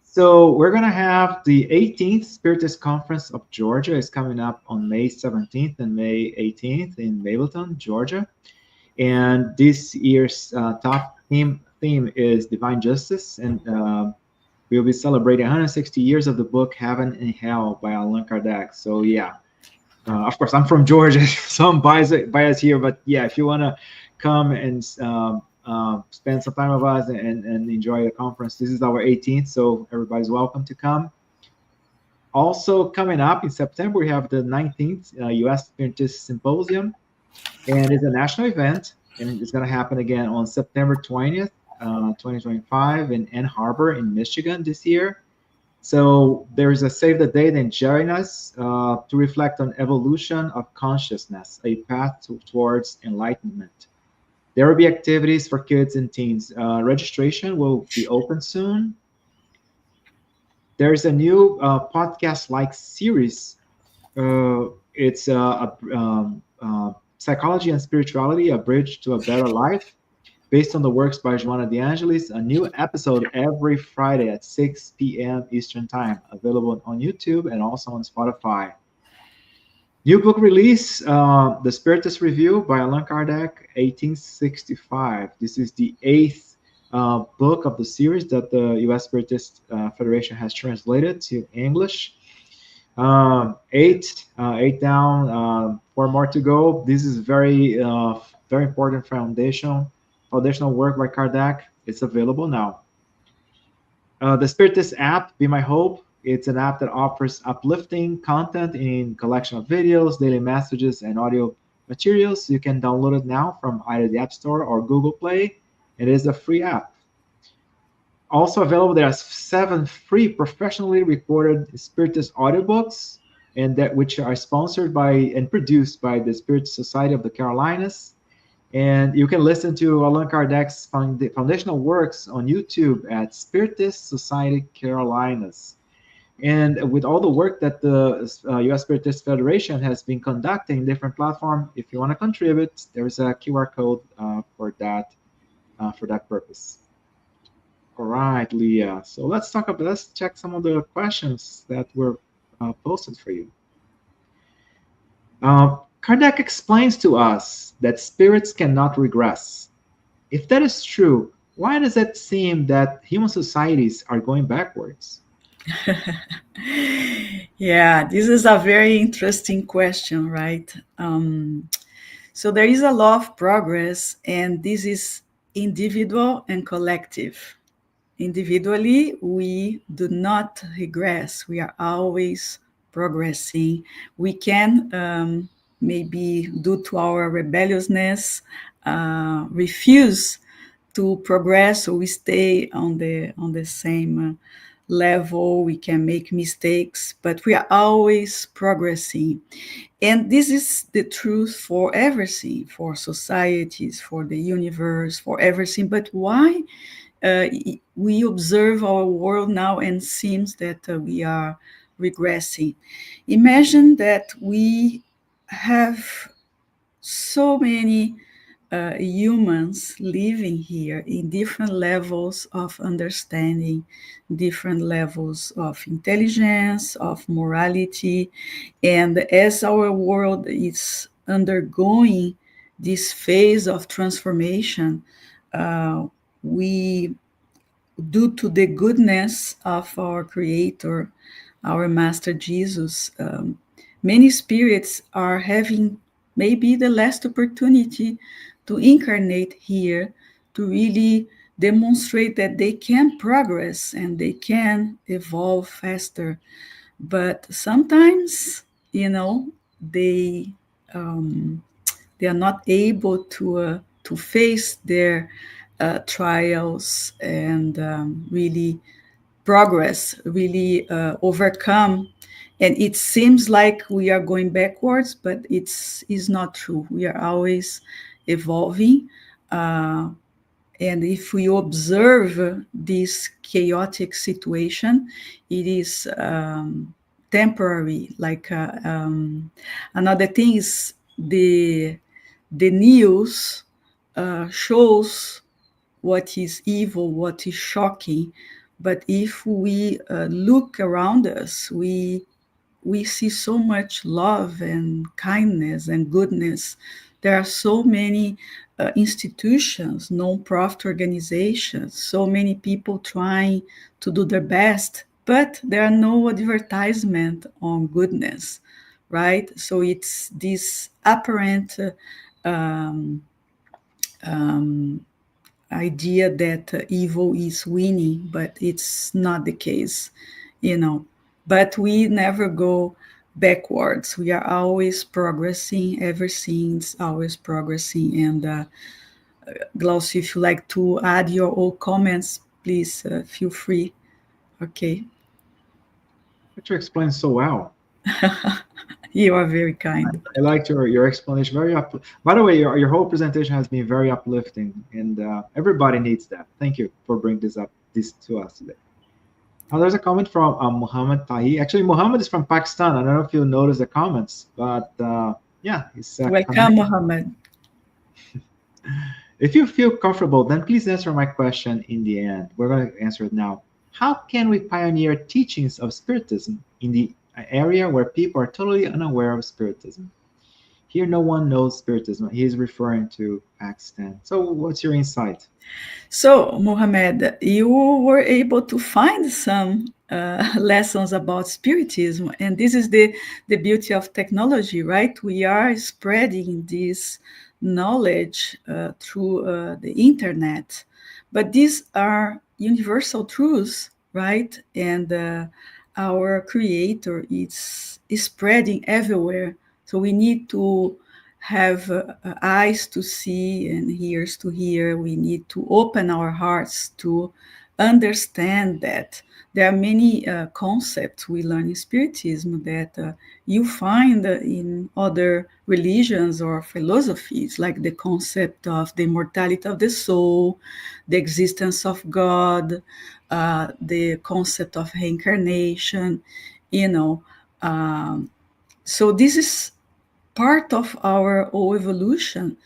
So we're gonna have the 18th Spiritist Conference of Georgia is coming up on May 17th and May 18th in Mableton, Georgia. And this year's top theme is divine justice, and we'll be celebrating 160 years of the book Heaven and Hell by Allan Kardec. So yeah, of course I'm from Georgia, so I'm biased here, but yeah, if you want to come and spend some time with us and enjoy the conference, this is our 18th, so everybody's welcome to come. Also coming up in September, we have the 19th US Spiritist Symposium, and it's a national event, and it's going to happen again on September 20th, 2025 in Ann Arbor in Michigan this year. So there's a save the date and join us to reflect on evolution of consciousness, a path towards enlightenment. There will be activities for kids and teens. Registration will be open soon. There's a new podcast-like series. It's psychology and spirituality, a bridge to a better life. based on the works by Joanna De Angelis. A new episode every Friday at 6 p.m. Eastern Time, available on YouTube and also on Spotify. New book release, The Spiritist Review by Allan Kardec, 1865. This is the eighth book of the series that the US Spiritist Federation has translated to English. Eight down, four more to go. This is very important foundational work by Kardec. It's available now. The Spiritist app, Be My Hope. It's an app that offers uplifting content in collection of videos, daily messages, and audio materials. You can download it now from either the App Store or Google Play. It is a free app. Also available, there are 7 free professionally recorded Spiritist audiobooks, and that which are sponsored by and produced by the Spirit Society of the Carolinas. And you can listen to Allan Kardec's foundational works on YouTube at Spiritist Society Carolinas. And with all the work that the US Spiritist Federation has been conducting in different platforms, if you want to contribute, there's a QR code for that purpose. All right, Leah. So let's check some of the questions that were posted for you. Kardec explains to us that spirits cannot regress. If that is true, why does it seem that human societies are going backwards? Yeah, this is a very interesting question, right? So there is a lot of progress, and this is individual and collective. Individually, we do not regress. We are always progressing. We can, maybe due to our rebelliousness, refuse to progress, so we stay on the same level. We can make mistakes, but we are always progressing. And this is the truth for everything, for societies, for the universe, for everything. But why we observe our world now and seems that we are regressing? Imagine that we have so many humans living here in different levels of understanding, different levels of intelligence, of morality. And as our world is undergoing this phase of transformation, we, due to the goodness of our Creator, our Master Jesus, many spirits are having maybe the last opportunity to incarnate here, to really demonstrate that they can progress and they can evolve faster. But sometimes, they are not able to face their trials and really progress, really overcome. And it seems like we are going backwards, but it's not true. We are always evolving. And if we observe this chaotic situation, it is temporary. Like another thing is the news shows what is evil, what is shocking. But if we look around us, we see so much love and kindness and goodness. There are so many institutions, non-profit organizations, so many people trying to do their best, but there are no advertisement on goodness, right? So it's this apparent idea that evil is winning, but it's not the case, But we never go backwards. We are always progressing. Everything is always progressing. And Glaucio, if you like to add your own comments, please feel free. Okay. But you explained so well. You are very kind. I liked your explanation. By the way, your whole presentation has been very uplifting, and everybody needs that. Thank you for bringing this to us today. Now, there's a comment from Muhammad Tahi. Actually, Muhammad is from Pakistan. I don't know if you'll notice the comments, but yeah, he's welcome, Muhammad. If you feel comfortable, then please answer my question in the end. We're going to answer it now. How can we pioneer teachings of Spiritism in the area where people are totally unaware of Spiritism? Here, no one knows Spiritism. He is referring to Acts 10. So, what's your insight? So, Mohammed, you were able to find some lessons about Spiritism, and this is the beauty of technology, right? We are spreading this knowledge through the internet, but these are universal truths, right? And our Creator is spreading everywhere. So we need to have eyes to see and ears to hear. We need to open our hearts to understand that there are many concepts we learn in Spiritism that you find in other religions or philosophies, like the concept of the immortality of the soul, the existence of God, the concept of reincarnation, you know. Um, so this is part of our whole evolution,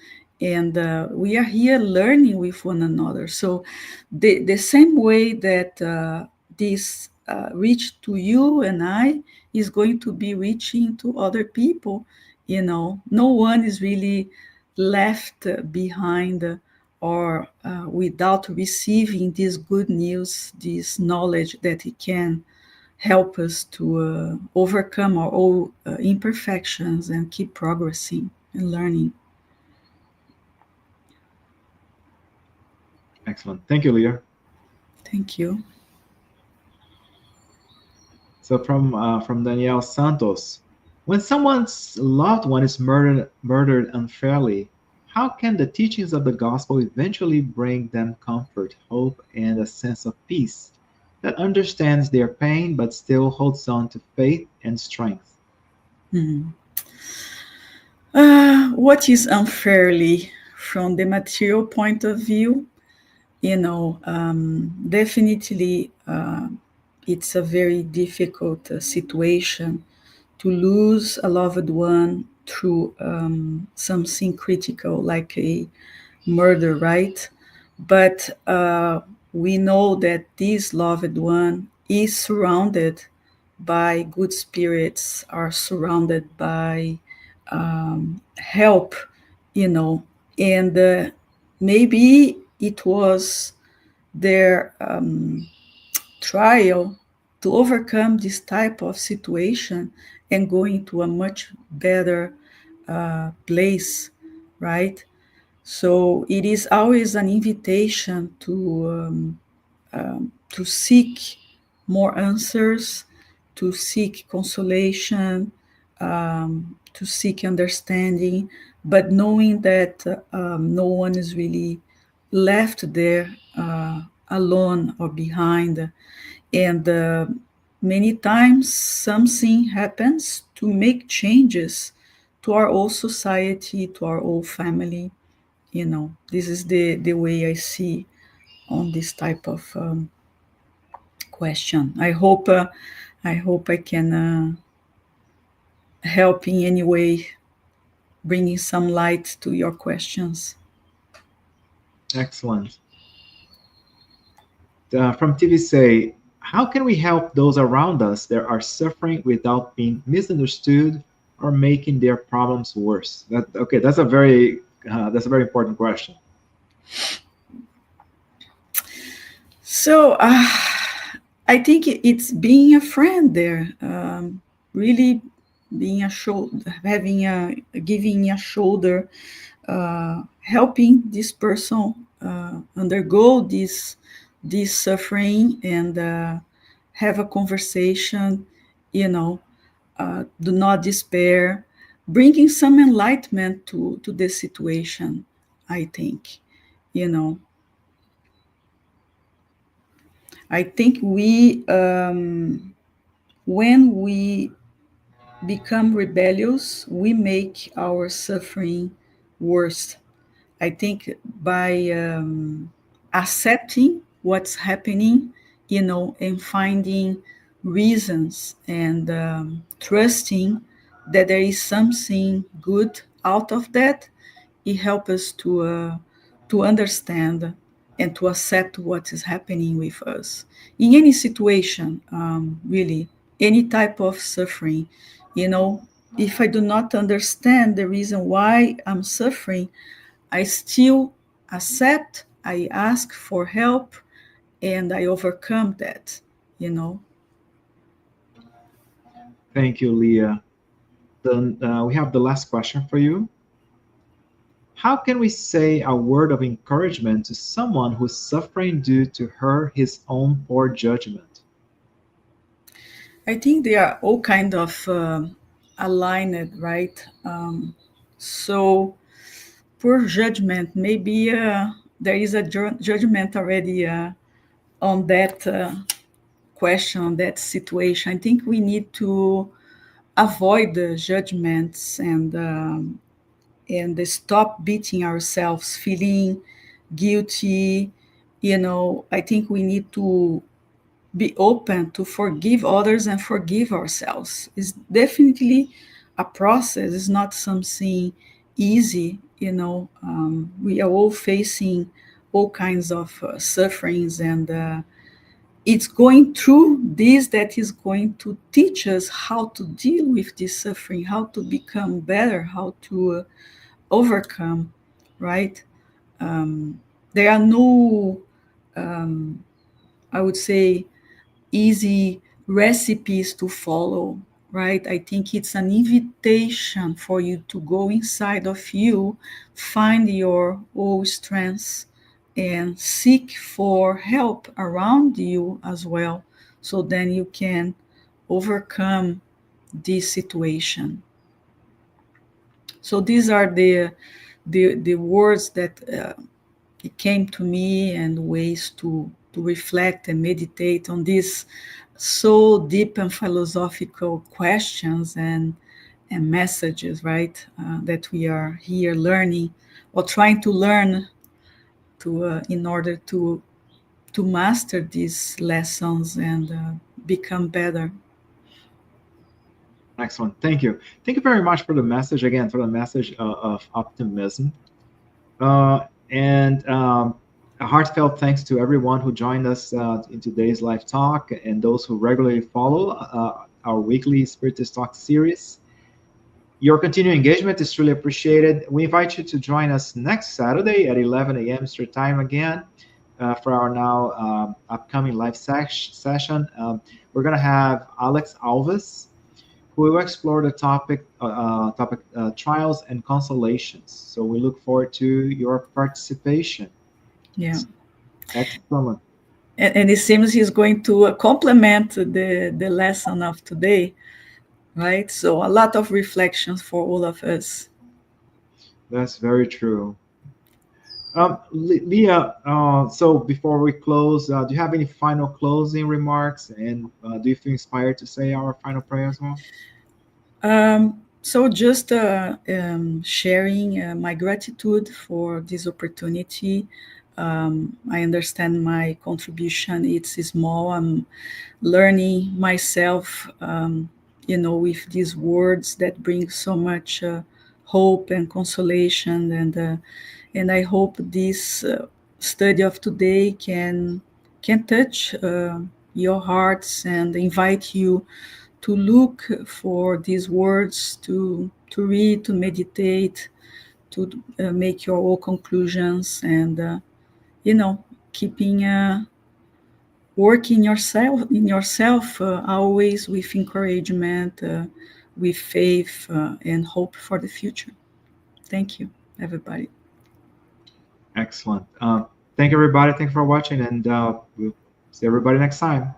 and we are here learning with one another. So the same way that this reached to you and I is going to be reaching to other people. No one is really left behind, or without receiving this good news, this knowledge that it can help us to overcome our own imperfections and keep progressing and learning. Excellent. Thank you, Leah. Thank you. So, from Danielle Santos, when someone's loved one is murdered unfairly, how can the teachings of the gospel eventually bring them comfort, hope, and a sense of peace that understands their pain but still holds on to faith and strength? Mhm. What is unfairly from the material point of view? Definitely, it's a very difficult situation to lose a loved one through something critical like a murder, right? But we know that this loved one is surrounded by good spirits, are surrounded by help, you know, and maybe it was their trial to overcome this type of situation and go into a much better place, right? So it is always an invitation to seek more answers, to seek consolation, to seek understanding, but knowing that no one is really left there alone or behind. And many times something happens to make changes to our whole society, to our whole family. This is the way I see on this type of question. I hope I can help in any way, bringing some light to your questions. Excellent. From TV say, how can we help those around us that are suffering without being misunderstood or making their problems worse? Okay, that's a very important question. So I think it's being a friend there, really being a shoulder, having giving a shoulder, helping this person undergo this suffering, and have a conversation. Do not despair, bringing some enlightenment to the situation. I think, you know, I think when we become rebellious, we make our suffering worse. I think by accepting what's happening, and finding reasons, and trusting that there is something good out of that, it helps us to understand and to accept what is happening with us in any situation, really, any type of suffering. You know, if I do not understand the reason why I'm suffering, I still accept, I ask for help, and I overcome that, you know. Thank you, Leah. Then we have the last question for you. How can we say a word of encouragement to someone who's suffering due to his own poor judgment? I think they are all kind of aligned, right? So poor judgment, maybe there is a judgment already on that question, on that situation. I think we need to avoid the judgments and stop beating ourselves, feeling guilty. You know, I think we need to be open to forgive others and forgive ourselves. It's definitely a process. It's not something easy. You know, we are all facing all kinds of sufferings, and it's going through this that is going to teach us how to deal with this suffering, how to become better, how to overcome, right? There are no, I would say, easy recipes to follow, right? I think it's an invitation for you to go inside of you, find your own strengths, and seek for help around you as well. So then you can overcome this situation. So these are the words that it came to me, and ways to reflect and meditate on these so deep and philosophical questions and messages, right? That we are here learning or trying to learn to in order to master these lessons and become better. Excellent. Thank you. Thank you very much for the message again, for the message of optimism. And a heartfelt thanks to everyone who joined us in today's live talk and those who regularly follow our weekly Spiritist Talk series. Your continued engagement is truly appreciated. We invite you to join us next Saturday at 11 a.m. Eastern Time again for our now upcoming live session. We're going to have Alex Alves, who will explore the topic trials and consolations. So we look forward to your participation. Yeah. Excellent. And it seems he's going to complement the lesson of today, right? So a lot of reflections for all of us. That's very true. Leah, so before we close, do you have any final closing remarks? And do you feel inspired to say our final prayer as well? So just sharing my gratitude for this opportunity. I understand my contribution, it's small. I'm learning myself, with these words that bring so much hope and consolation. And I hope this study of today can touch your hearts and invite you to look for these words, to read, to meditate, to make your own conclusions, and keeping working yourself always with encouragement, with faith, and hope for the future. Thank you, everybody. Excellent. Thank you, everybody. Thank you for watching, and we'll see everybody next time.